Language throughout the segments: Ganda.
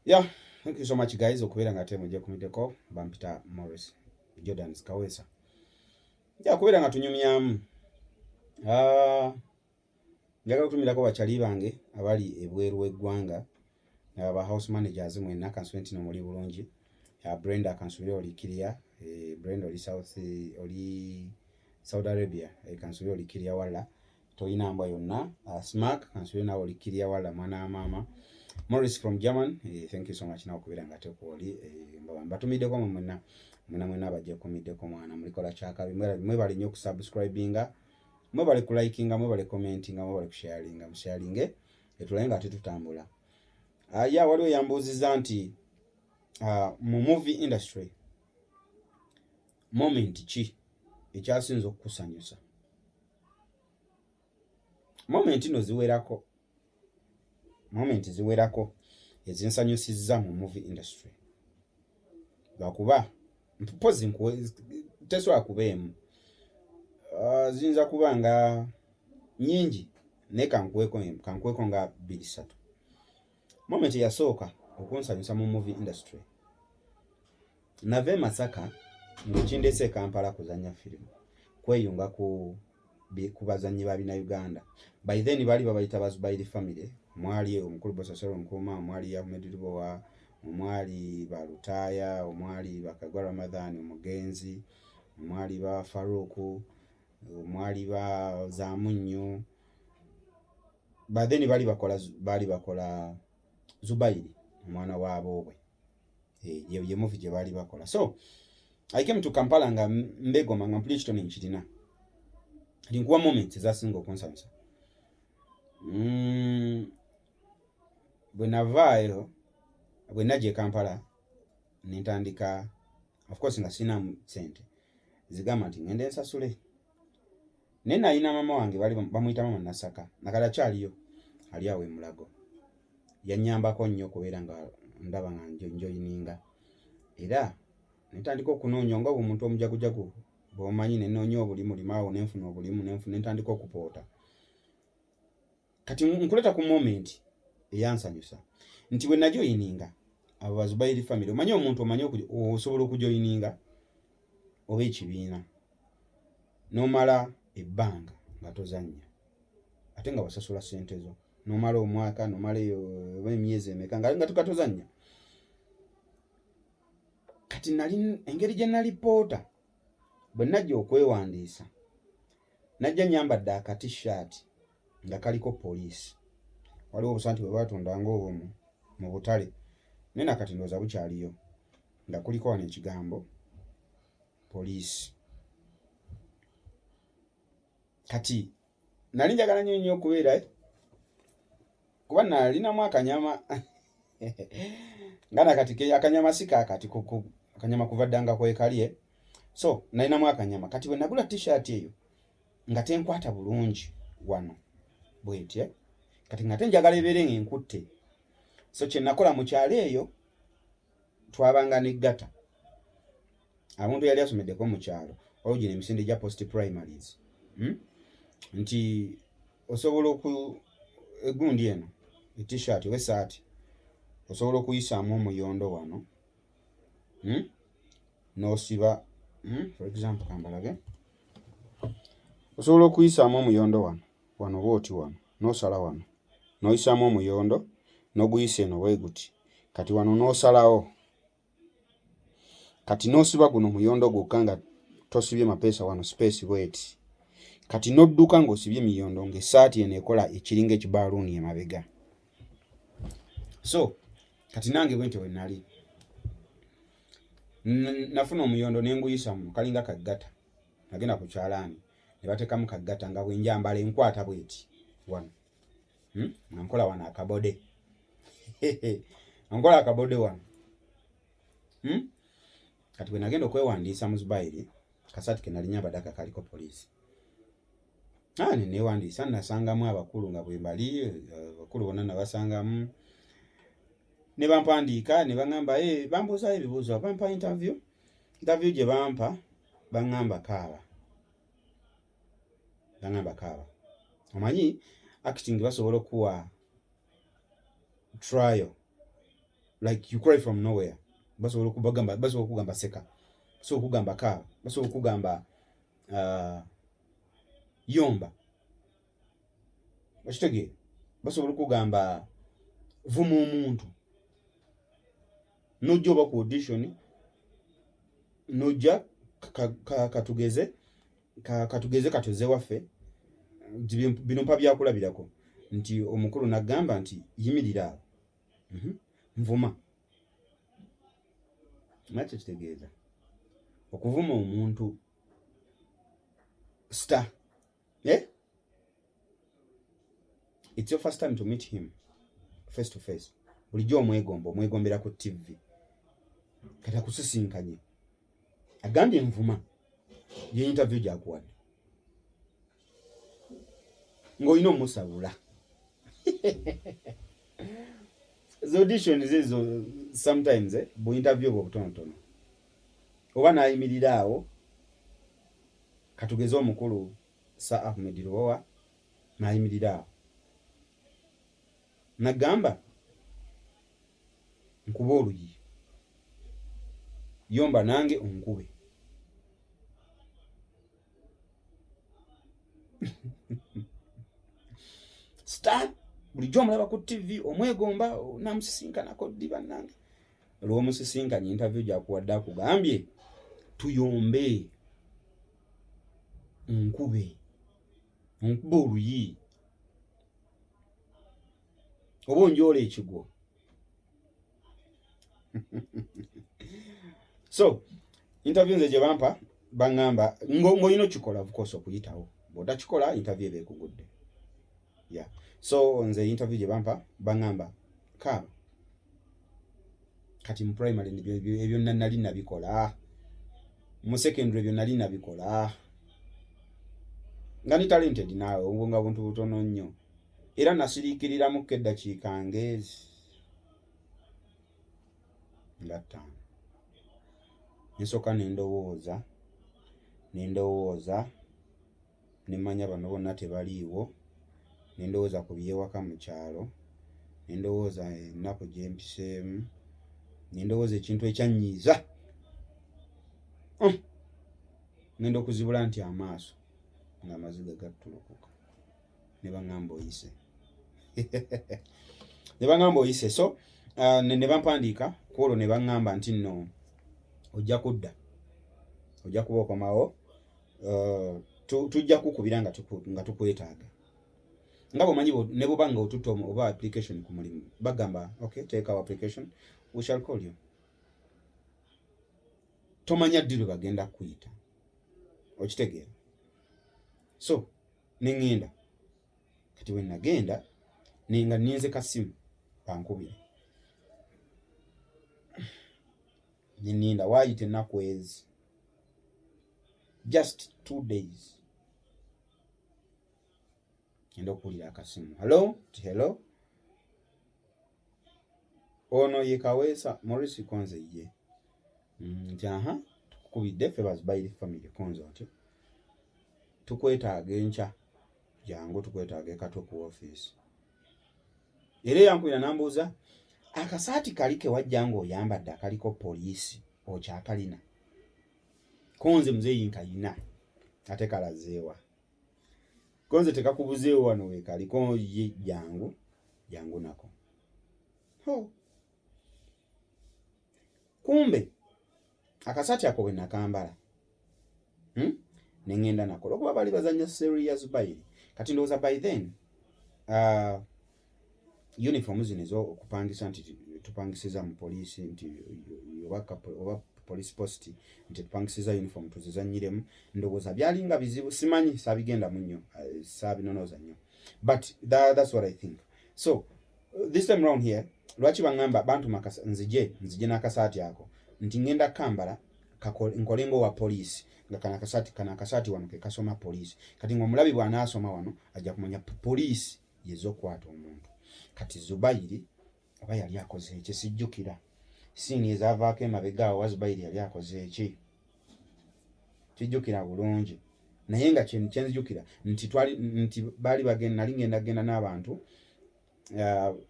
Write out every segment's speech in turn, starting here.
Yeah, thank you so much guys okubeera nga temujja kumideko bampita Maurice Jordans kawesa. Yeah, kubeera nga tunyumyamu. Njagala kutumirako bakyali bange abali ebweru w'eggwanga aba house managers mwenna kansuubira nti muli bulungi. Brenda kansuubira oli Kiria, Brenda oli Saudi Arabia, kansuubira oli Kiria wala toyina mbwa yonna. Smack kansuubira nawe oli Kiria wala mwana wa mama. Maurice from German, thank you so much nawe okubeera nga tekwoli mbatumiddeko mwena abajja kumiddeko mwana mulikola kyakabi mwebale nnyo okusubscribinga, mwebale kulikinga, mwebale commentinga, mwebale kusharinga, musharinge etulabe nga tetutambula. Waliwo yambuuziza nti mu movie industry moment ki ekyasinza okukusanyusa? Moment no ziwerako, moment ziwerako ezinsanyusizza mu movie industry. Lwakuba mpozi tesobola kubeemu, ziyinza kuba nga nyingi naye kankweko nga 2-3. Moment yasooka okunsanyusa mu movie industry, nave Masaka ng'ekindeese Kampala kuzannya firimu, kweyunga ku bazannyi ba bina Uganda. By then bali babayita Bazubairi family, mwali omukulu Bosasero Nkuuma, omwali Ahmed Lubowa, omwali Balutaya, omwali Bakagwa Ramadhan Omugenzi, omwali ba Faruku, omwali ba Zamunyo. By then bali bakola Zubairi omwana waabwe, ye movie gye bali bakola. So I came to Kampala nga mbegoma nga mpulira nkirina nkuwa moments ezasinga okunsanyusa. Bwe navaayo, bwe najja Kampala nentandika, of course nga sina sente zigamba nti ngende nsasule. Naye nalina mama wange bamuyita mama Nasaka, nakala kyaliyo ali awo Mulago. Yannyambako nnyo okubeera nga ndaba nga njoyininga, era nentandika okunoonya nga omuntu omujagujagu bw'omanyi, nenoonya obulimu limaawo nenfuna obulimu nentandika okupoota. Kati nkuleta ku moment eyansanyusa nti bwe najoyininga abo Bazubairi family. Omanyi omuntu osobola okujoyininga oba ekibiina n'omala ebbanga nga tozannya ate nga wasasula ssente zo, n'omala omwaka, n'omala emyezi emeka nga tukatozannya. Kati nali engeri gye nali poota bwe najja okwewandiisa, najja nyambadde akatishaati nga kaliko poliisi. Waliwo obusanti bwe batundanga obwo mu butale, naye nakati ndowooza bukyaliyo, nga kuliko wano ekigambo poliisi. Kati nali njagala nnyo okubeera kuba nalinamu akanyama nga nakati akanyama si kaakati akanyama kuva ddanga kwekalye. So nalinamu akanyama. Kati bwe nagula t-shirt eyo nga tenkwata bulungi wano bwetye, kati nga tenjagala ebeere ng'enkutte. So kye nakola mu kyalo eyo twabanga n'eggata. Abantu yali asomeddeko mu kyalo oluggi n'emisinde gya post primaries, nti osobola egundi eno t-shirt oba essaati osobola okuyisaamu omuyondo wano, n'osiba for example kambalage, osobola okuyisaamu omuyondo wano bwoti wano, n'osala wano n'oyisaamu omuyondo n'oguyisa eno bwe guti. Kati wano n'osalawo, kati n'osiba guno muyondo gwokka nga tosibye mapeesa wano space bweti. Kati n'odduka ng'osibye emiyondo ng'essaati eno ekola ekiringa ekibaaluuni emabega. So kati nange bwe ntyo bwe nali nafuna omuyondo n'enguyisa mu kalinga kaggata, nagenda ku kyalaani ne bateekamu kaggata nga bwe njambala enkwata bweti wano, nga nkola wano akabode nkola akabode wano. Kati bwe nagenda okwewandiisa mu Zubairi, kasaati ke nali nyambadde kaliko poliisi. Ne neewandiisa, nasangamu abakulu nga bwe mbali, abakulu bonna nabasangamu, ne bampandiika ne baŋŋamba bambuuzaayo ebibuuzo, bampa interview gye bampa baŋŋamba kaaba. Omanyi acting basobola okuwa trial like you cry from nowhere basobola okugamba seka, basobola okugamba kaaba, basobola okugamba yomba, okitegeera, basobola okugamba vuma omuntu, nojja oba ku audition nojja katugeze katuze waffe bino mpa byakulabirako nti omukulu nagamba nti yimirira awo nvuma nakyo kitegeeza okuvuma omuntu star it's your first time to meet him face to face, bulijjo omwegombera ku TV kati akusisinkanye agambye nvuma ye interview gyakuwadde ng'olina omusabula the auditions ezo sometimes bu interview bwo butonotono oba nayimirira awo katugeze omukulu Sir Ahmed Rowa nayimirira awo nagamba nkuba oluyi yomba nange onkube star bulijjo omulaba ku TV omwegomba namusisinkanako ddi bannange olw'omusisinkanye interview gyakuwadde akugambye tuyombe nkube oluyi oba onjoola ekigwo so interview nze gye bampa baŋŋamba ng'olina okikola of course okuyitawo bw'otakikola interview eba ekugudde yeah. So nze interview gye bampa baŋŋamba kaaba kati mu primary ebyo nali nabikola, mu secondary ebyo nali nabikola, nga ni talented naawe obwo nga buntu butono nnyo era nasiriikiriramu eddakiika ngezi nga ttaano nsooka nendowooza nemmanya bano bonna tebaliiwo, nendowooza ku byewaka mu kyalo, nendowooza ennaku gye mpiseemu, nendowooza ekintu ekyannyiiza ngenda okuzibula nti amaaso ng'amaziga gattulukuka ne baŋŋamba oyise ne baŋŋamba oyise. So ne bampandiika ku olwo ne baŋŋamba nti nno ojja kudda, ojja kuba okomawo, tujja kukubira nga tukwetaaga nga bwomanyi ne bwoba nga otutte oba application ku mulimu bagamba okay, take our application, we shall call you. Tomanya ddi lwe bagenda kuyita, okitegeera. So neŋŋenda kati bwe nagenda nga ninze kasimu bankubire neninda waayita ennaku ezi just 2 days ngenda okuwulira akasimu hello ono ye Kaweesa Maurice Konze ye nti tukukubidde ffe bazibayire family Konze otyo tukwetaaga enkya jangu tukwetaaga ekato ku office. Era yankubira nambuuza akasaati kali ke wajja ng'oyambadde akaliko poliisi okyakalina? Konze muzeeyi nkayina ate kalazeewa. Konze tekakubuzeewo wano weekaliko ye jangu nako. Kumbe akasaati ako bwe nakambala neŋŋenda nako olwokuba bali bazannya serious bayiri. Kati ndowooza by then uniform zino ez'okupangisa nti tupangisiza mu poliisi nti oba police post nti tupangisiza uniform tuzizanyiremu, ndowooza byalinga bizibu, simanyi, saabigenda mu nnyo, saabinonooza nnyo, but that's what I think. So this time round here lwaki baŋŋamba bantuma nzije n'akasaati ako nti ngenda kambala nkole ng'owa poliisi nga kana akasaati wano ke kasoma poliisi. Kati ng'omulabi bw'anaasoma wano ajja kumanya poliisi yez'okwata omuntu. Kati Zubairi oba yali akoze eki sijjukira, siini ezaavaako emabega awo Zubairi yali akoze eki kijjukira bulungi, naye nga kyenzijjukira nti baali nali ngenda n'abantu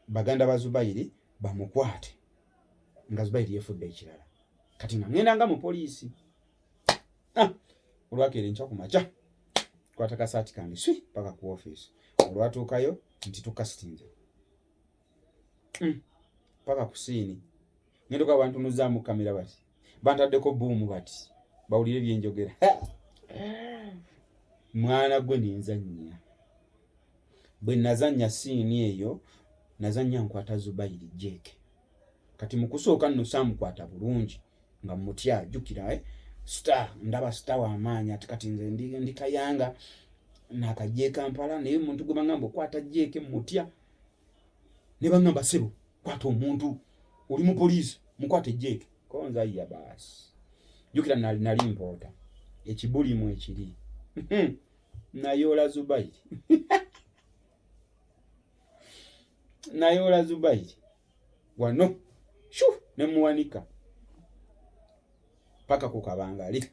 baganda ba Zubairi bamukwate nga Zubairi yefudde ekirala. Kati ngenda nga mu poliisi. Olwakera enkya ku makya kwata kasaati kange swi paka ku office. Olwatuukayo nti tukasitinze paka ku siini. Ngendoka abantu nuzaamu kamera bati bantaddeko buumu bati bawulire byenjogera. Mwana gwe nenzannya. Bwe nazannya siini eyo nazannya nkwata Zubairi Jeke. Kati mu kusooka nno saamukwata bulungi nga mutya jjukira star ndaba star w'amaanyi ati kati nze ndi Kayanga nakajje Kampala naye omuntu gwe bangamba okwata Jeke mutya ne bangamba sebo kwata omuntu oli mu poliisi mukwate Jeke konza ya basi jjukira nali mpoota ekibulimu ekiri nayola Zubairi nayola Zubairi wano shu nemuwanika paka ku Kabangali.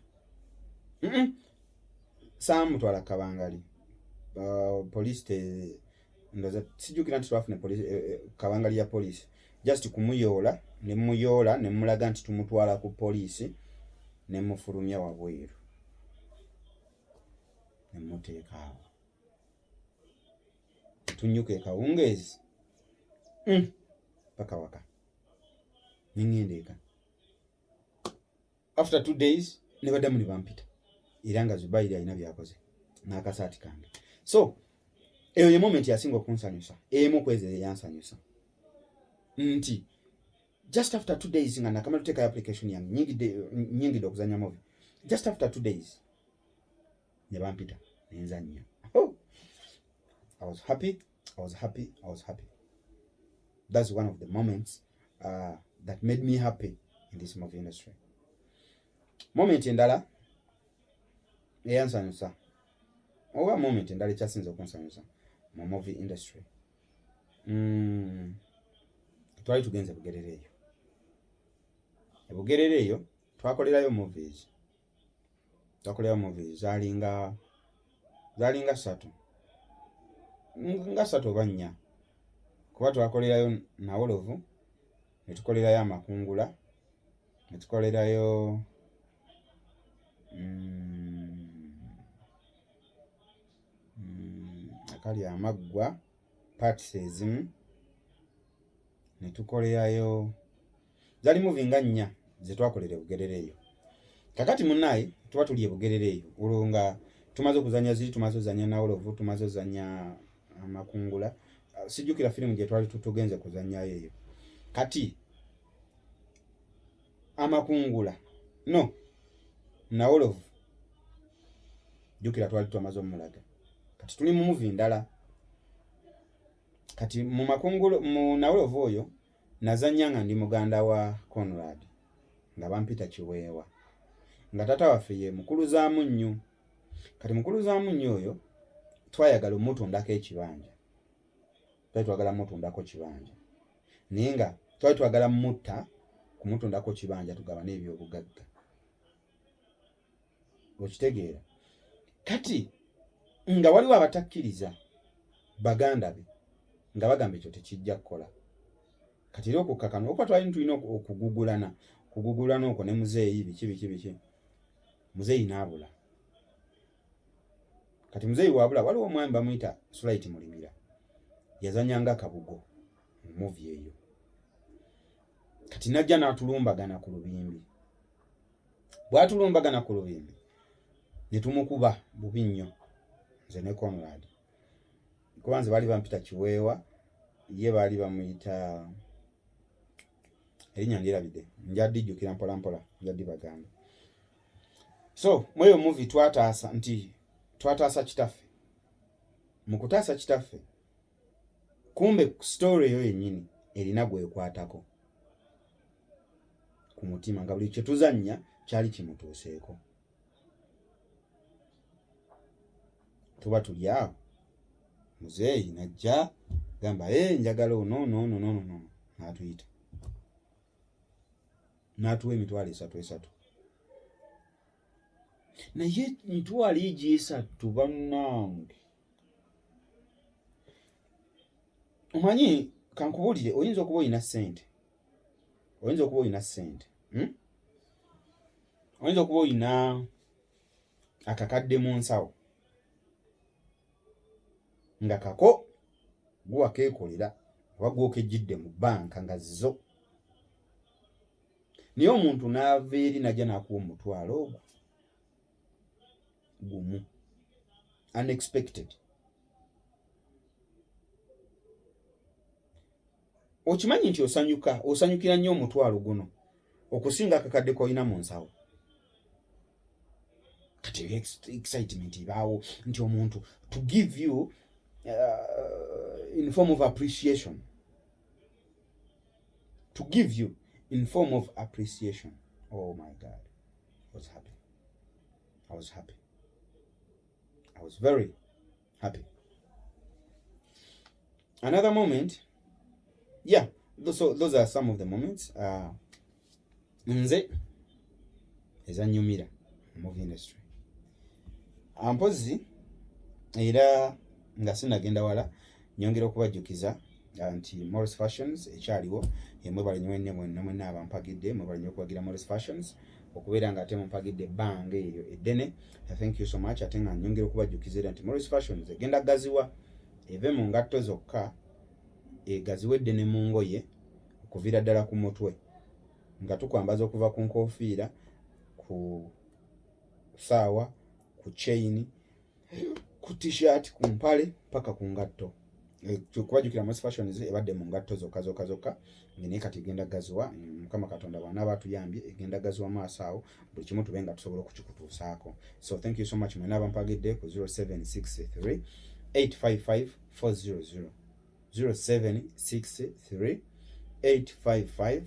Saamutwala Kabangali. Police te ndoza sijukira nti twafune police Kabangali ya police just kumuyoola ne mulaga nti tumutwala ku police ne mufulumya wabweru ne muteeka awo tunyuke kawungeezi paka waka ningendeka. After 2 days ne badamu ne bampita era nga Zubairi alina byakoze n'akasaati kange. So eyo ye moment yasinga okunsanyusa emu kweze yansanyusa nti just after 2 days nga nakamala tuteeka application yange nyingi okuzannya movie. Just after 2 days ne bampita nenzannya. I was happy. That's one of the moments that made me happy in this movie industry. Moment endala eyansanyusa oba moment endala ekyasinze okunsanyusa mu movie industry twali tugenze Bugerere eyo twakolerayo movies zalinga 3 oba 4 kuba twakolerayo Nawolovu ne tukolerayo Amakungula ne tukolerayo akali Amaggwa parts ezimu ne tukolerayo zali movie nga 4 ze twakolera Bugerere eyo. Kakati munnaye tuba tuli Bugerere eyo olwo nga tumaze okuzannya tumaze ozannya Nawolovu tumaze ozannya Amakungula. Sijukira filimu gye twali tugenze kuzannyayo eyo. Kati Amakungula no Nawolovu jukira twali tumaze omulaga. Kati tuli mu movie ndala. Kati mu Makungula mu Nawolovu oyo nazannya nga ndi muganda wa Conrad nga bampita Kiweewa nga tata waffe ye Mukuluzamu nnyo. Kati Mukuluzamu nnyo oyo twayagala omutundako ekibanja. Twagala mutundako kibanja naye nga twagala mutta kumutundako kibanja tugaba n'ebyobugagga okitegeera. Kati nga waliwo abatakkiriza baganda be nga bagamba ekyo tekijja kukola. Kati era okukkakano okuba twali tulina okugugulana okwo ne muzeeyi biki muzeeyi n'abula. Kati muzeeyi wabula waliwo omwami bamuyita Sulaiti Mulimira yazanyanga Kabugo mu movie eyo. Kati najja n'atulumbagana ku lubimbi. Bw'atulumbagana ku lubimbi ne tumukuba bubi nnyo nze ne Conrad. Kuba nze baali bampita Kiweewa ye baali bamuyita erinnya ndyerabidde njadijjukira mpola njadibagamba. So mweyo movie twataasa kitaffe. Mu kutaasa kitaffe kumbe story eyo yennyini erina gwekwatako ku mutima nga buli kye tuzannya kyali kimutuuseeko. Tuba tuli awo muzeeyi najja gamba njagala no n'atuyita n'atuwa emitwalo 3 naye emitwalo egyo 3 bannange omanyi kankubuulire oyinza okuba olina ssente oyinza okuba olina ssente, oyinza okuba olina akakadde mu nsawo nga kako guwakeekolera oba gwokejjidde mu bbanka nga zo, naye omuntu n'ava eri najja n'akuwa omutwalo ogwo gumu, unexpected. Okimanyi nti osanyukira nnyo omutwalo guno okusinga akakadde koolina mu nsawo. Kati excitement ibaawo nti omuntu to give you in form of appreciation, to give you in form of appreciation. Oh my God, I was happy. I was very happy. Another moment, yeah, those are some of the moments. Nze ezannyumira movie industry. Mpozi era nga sinagenda wala nyongera okubajjukiza nti Maurice Fashions ekyaliwo, mwebale mwenna abampagidde, mwebale nnyo okuwagira Maurice Fashions okubeera nga ate mumpagidde ebbanga eyo eddene. Thank you so much. Ate nga nyongera okubajjukiza era nti Maurice Fashions egenda gaziwa eve mu ngatto zokka, egaziwedde ne mu ngoye okuviira ddala ku mutwe, nga tukwambaza okuva ku nkofiira, ku saawa, ku chain, ku t-shirt, ku mpale paka ku ngatto. Kubajjukira Maurice Fashions ebadde mu ngatto zokka naye kati egenda gaziwa. Mukama Katonda bwana batuyambye, egenda gaziwa maaso awo, buli kimu tube nga tusobola okukikutuusaako. So thank you so much mwena abampagidde ku 0763 855 400 0763 855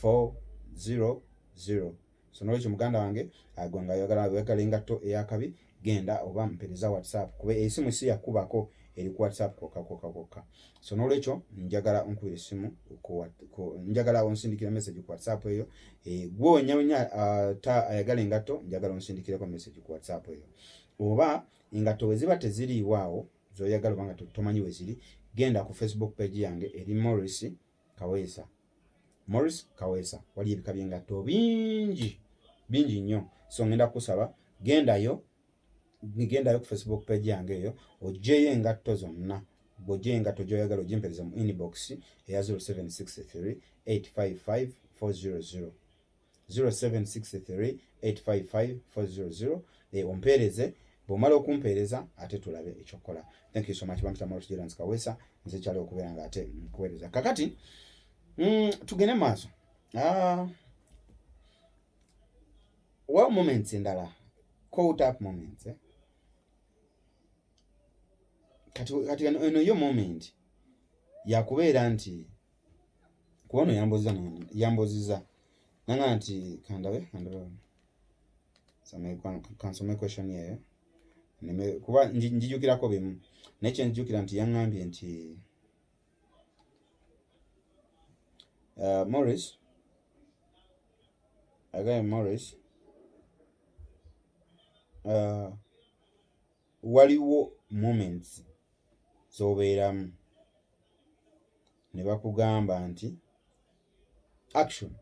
400. So nolwekyo muganda wange agwanga ayagala engatto eyakabi, genda oba mpereza WhatsApp kuba esimu si yakubako, eri ku WhatsApp kokka. So nolwekyo njagala onkubira esimu njagala onsindikira message ku WhatsApp eyo. Gwe nyawonya ayagala engatto, njagala onsindikireko message ku WhatsApp eyo. Oba engatto we ziba teziriiwaawo zoyagala obanga tomanyi we ziri, genda ku Facebook page yange eri Maurice Kaweesa. Wali ebika by'engatto bingi nnyo. So ngenda kusaba gendayo ku Facebook page yange eyo oggyeyo engatto zonna. Bw'oggyeyo engatto gy'oyagala ogimpereza mu inbox eya 0763 855 400 0763 855 400. Ompereze, bw'omala okumpereza ate tulabe ekyokola. Thank you so much. Bampita Maurice Jordans Kaweesa, nze kyali okubeera nga ate nkuweereza. Kakati tugende maaso. Wow moments endala, caught up moments. Kati eno yo moment yakubeera nti kubono yambozizza nanga nti kandabe kansome question yeyo kuba njijukirako bimu naye kyenjijukira nti yaŋŋambye nti Maurice waliwo moments zobeeramu ne bakugamba nti action.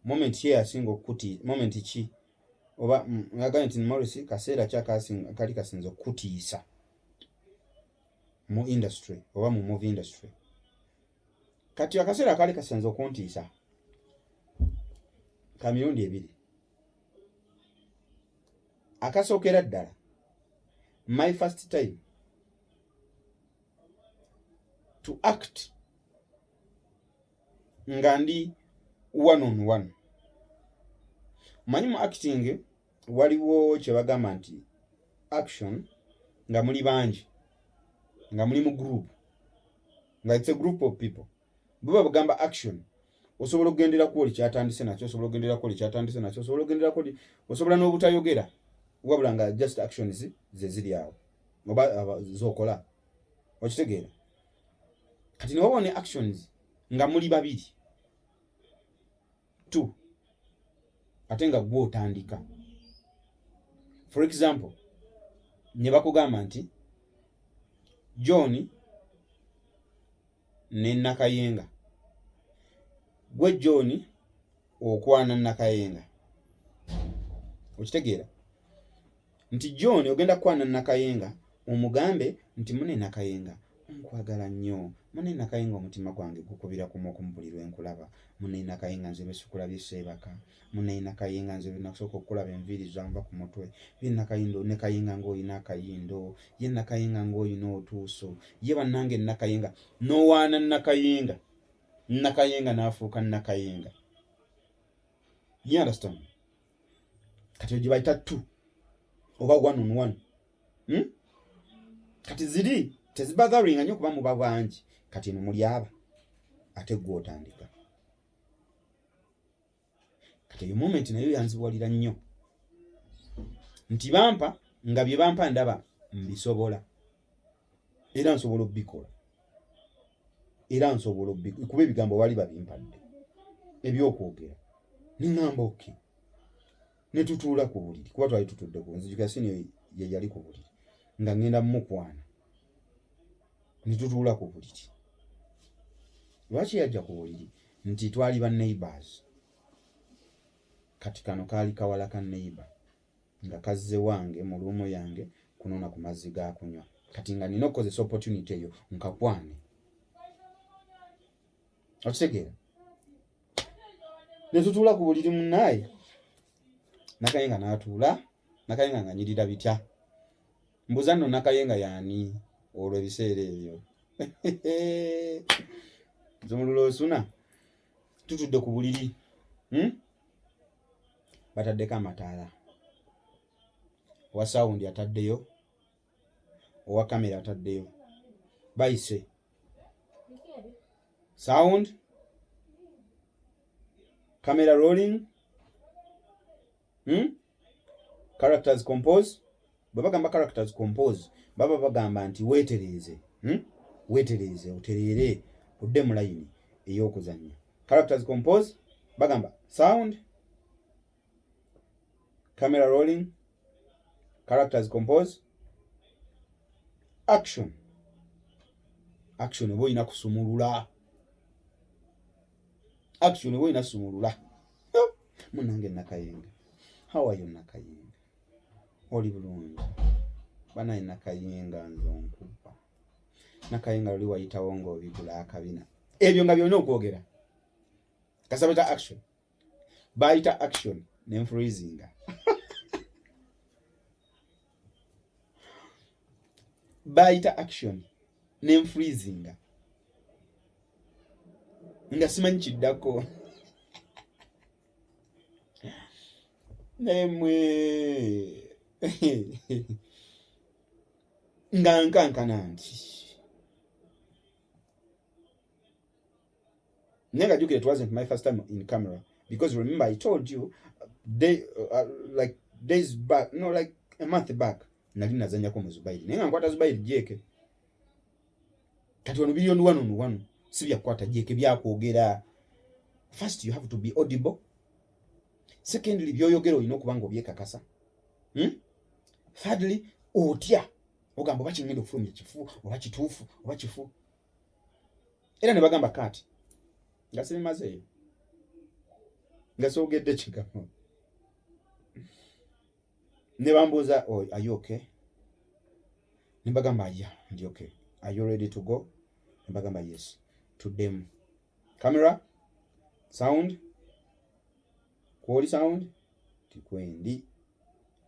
Moment ye asinga okuti moment ki oba ngagamba nti Maurice kaseera kali kasinza okutiisa mu industry oba mu movie industry. Kati akaseera kali kasinza okuntiisa ka mirundi ebiri. Akasookera ddala, my first time to act nga ndi one on one. Manyi mu acting waliwo kye bagamba nti action nga muli bangi, nga muli mu group, nga it's a group of people. Bwe bagamba action, osobola okugendera ku oli kyatandise nakyo, osobola okugendera ku oli kyatandise nakyo, osobola okugendera ku oli, osobola n'obutayogera wabula nga just actions ze ziri awo oba zokola. Okitegeera? Kati ne wabone actions nga muli babiri tu ate nga gwe otandika. For example, ne bakugamba nti John ne Nakayenga gwe John okwana Nakayenga. Okitegeera nti John ogenda kwana Nakayenga omugambe nti mune Nakayenga nkwagala nnyo, mune Nakayenga omutima gwange gukubira ku mukumpulirwa enkulaba, mune Nakayenga nze besikulabye Seebaka, mune Nakayenga nze nakusooka okulaba enviiri zanva ku mutwe, ye Nakayenga ng'olina akayindo, ye Nakayenga ng'olina otuuso, ye bannange Nakayenga n'owaana Nakayenga, Nakayenga n'afuuka Nakayenga. You understand? Kati gye bayita 2 oba 1 on 1. Kati ziri tezibazaringa nnyo kuba muba bangi, kati eno muli aba ate gwe otandika. Kati eyo moment nayo yanziwalira nnyo nti bampa nga bye bampa ndaba mbisobola era nsobola obbikola era nsobola kuba ebigambo bali babimpadde ebyokwogera ningamba oke ne tutuula ku buliri kuba twali tutudde ku nzijukira siniyo ye yali ku buliri nga ngenda mukwana ne tutuula ku buliri. Lwaki yajja ku buliri? Nti twali ba neighbors. Kati kano kaali kawala ka neighbor nga kazze wange mu luumu yange kunona ku mazzi ga kunywa, kati nga nina okukozesa opportunity eyo nkakwane. Okitegeera? Ne tutuula ku buliri munnaye Nakayenga n'atuula, Nakayenga nga nyirira bitya. Mbuza nno Nakayenga yaani olwo ebiseera ebyo. Zumulula osuna tutudde ku buliri. Bataddeko amataala. Owa sound ataddeyo, owa kamera ataddeyo. Bayise sound, camera rolling, characters compose. Baba gamba characters compose, baba bagamba nti weetereeze, weetereeze otereere odde mu line ey'okuzannya. Characters compose, bagamba sound, camera rolling, characters compose, action. Action oba olina kusumulula. Action oba olina kusumulula. Munange Nakayenga. How are you Nakayenga? Oli bulungi. Banaye Nakayenga nze onkuba. Nakayenga oli wayitawo ng'obigula akabina. Ebyo nga byonna okwogera. Kasabeta action. Bayita action ne freezinga. Bayita action ne freezinga. Nga simanyi kiddako. Nemwe. Nga nkankana nti. Nenga juke, it wasn't my first time in camera because remember I told you like days back, no, like a month back, nali nazanya ko muzubairi. Nenga nkwata zubairi jeke. Kati wano bilioni 1 on 1 sibya kwata jeke byakwogera. First you have to be audible. Secondly byoyogero olina okuba ng'obyekakasa. Thirdly otya ogamba oba kingenda okufulumya kifu oba kituufu oba kifu. Era ne bagamba kati nga sibimazeeyo nga soogedde kigambo. Ne bambuuza are you okay? Ne bagamba yeah ndi okay. Are you ready to go? Ne bagamba yes. To them. Camera, sound, quality sound, tikwendi.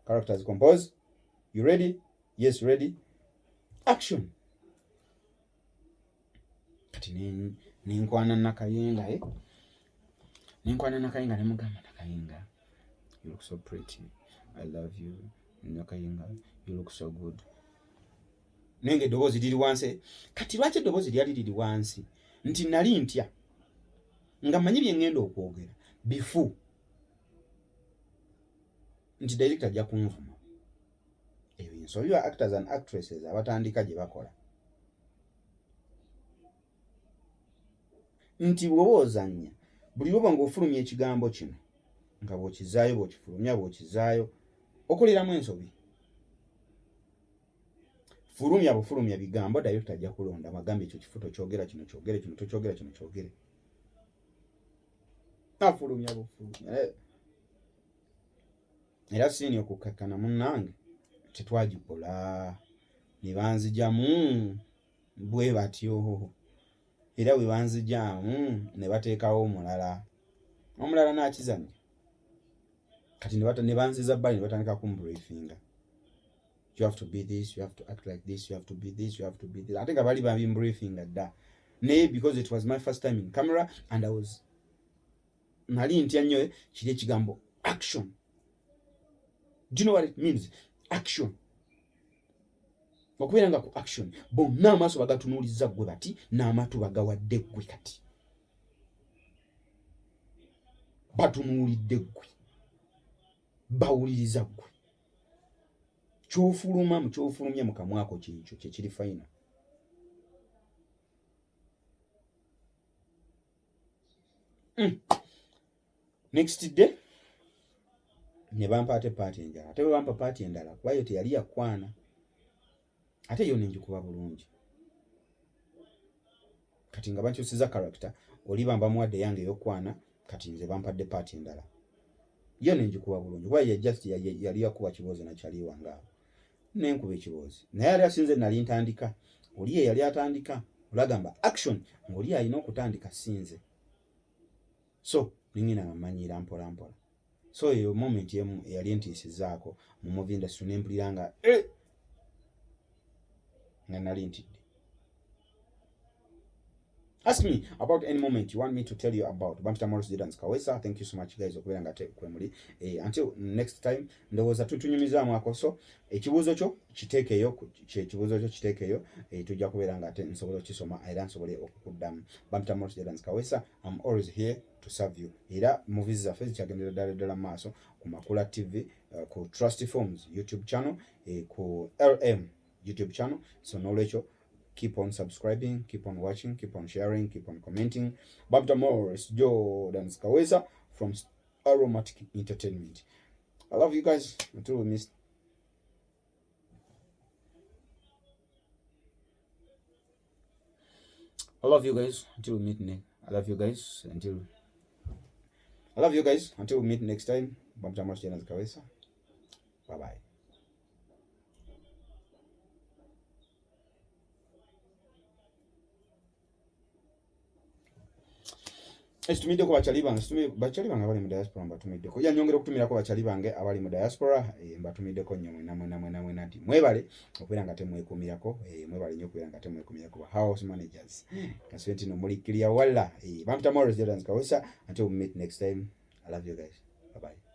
Characters compose. You ready? Yes, ready. Action. Kati ninkwana Nakayenga ninkwana Nakayenga ne mugamba Nakayenga, you look so pretty. I love you. Nakayenga, you look so good. Nenge eddoboozi liri wansi. Kati lwaki eddoboozi lyali liri wansi? Nti nali ntya nga mmanyi bye ngenda okwogera bifu nti director ajja kunvuma. Eyo ensobi ya actors and actresses abatandika gye bakola. Nti bw'oba ozannya buli lwoba ng'ofulumya ekigambo kino nga bw'okizaayo bw'okifulumya bw'okizaayo okoleramu ensobi. Fulumya bufulumya bigambo director ajja kulonda magambo ekyo kifuto kyogera kino kyogere kino tokyogera kino kyogere. afulumya bufulumya era siini okukakkana munnange tetwagikola ne banzijamu bwe batyo era bwe banzijamu ne bateekawo omulala n'akizannya kati ne banziza bbali ne batandika kumbriefinga. You have to be this, you have to act like this, you have to be this, you have to be this. Ate nga bali babimbriefinga dda naye because it was my first time in camera and nali ntya nnyo kiri ekigambo action. Do you know what it means? Action. Okubeera nga ku action bonna amaaso bagatunuuliza ggwe bati n'amatu bagawadde ggwe kati batunuulidde ggwe bawuliriza ggwe kyofulumya mu kamwako kyekyo kyekiri fayina. Next day ne bampa ate paati enjala ate bwe bampa paati endala kuba yo teyali yakwana ate yo nenjikuba bulungi kati nga bankyusiza character oliba mbamuwadde yange ey'okwana kati nze bampadde paati endala yo nenjikuba bulungi kuba yali yakuba kiboozi nakyali wange nenkuba ekiboozi naye yali asinze nali ntandika oli ye yali atandika olagamba action ng'oli alina okutandika sinze so ningina amanyira mpola mpola so eyo moment yemu eyali entiisizaako mu movie industry nempulira nga nga nali ntidde. Ask me about any moment you want me to tell you about. Bampita Maurice Jordans Kawesa. Thank you so much guys okubeera nga kwemuli. Until next time ndowooza tutunyumizaamu ako so ekibuuzo kyo kiteekeyo tujja kubeera nga ate nsobola okukisoma era nsobole okukuddamu. Bampita Maurice Jordans Kawesa. I'm always here to serve you. Era movies zaffe zikyagendera ddala mu maaso ku Makula TV, ku Trust Films YouTube channel, ku LM YouTube channel. So n'olwekyo keep on subscribing, keep on watching, keep on sharing, keep on commenting. Bampita Maurice Jordans Kawesa from Aromatic Entertainment. I love you guys until we meet. I love you guys until we meet next time. Bampita Maurice Jordans Kawesa. Bye bye. Situmiddeko bakyali bange abali mu diaspora mbatumiddeko ya nyongera okutumirako bakyali bange abali mu diaspora mbatumiddeko nnyo mwena nti mwebale okubeera nga temwekuumirako mwebale nnyo okubeera nga temwekuumirako ba house managers kaswenti no mulikiriya walla Bampita Maurice Jordans Kawesa until we meet next time. I love you guys. Bye bye.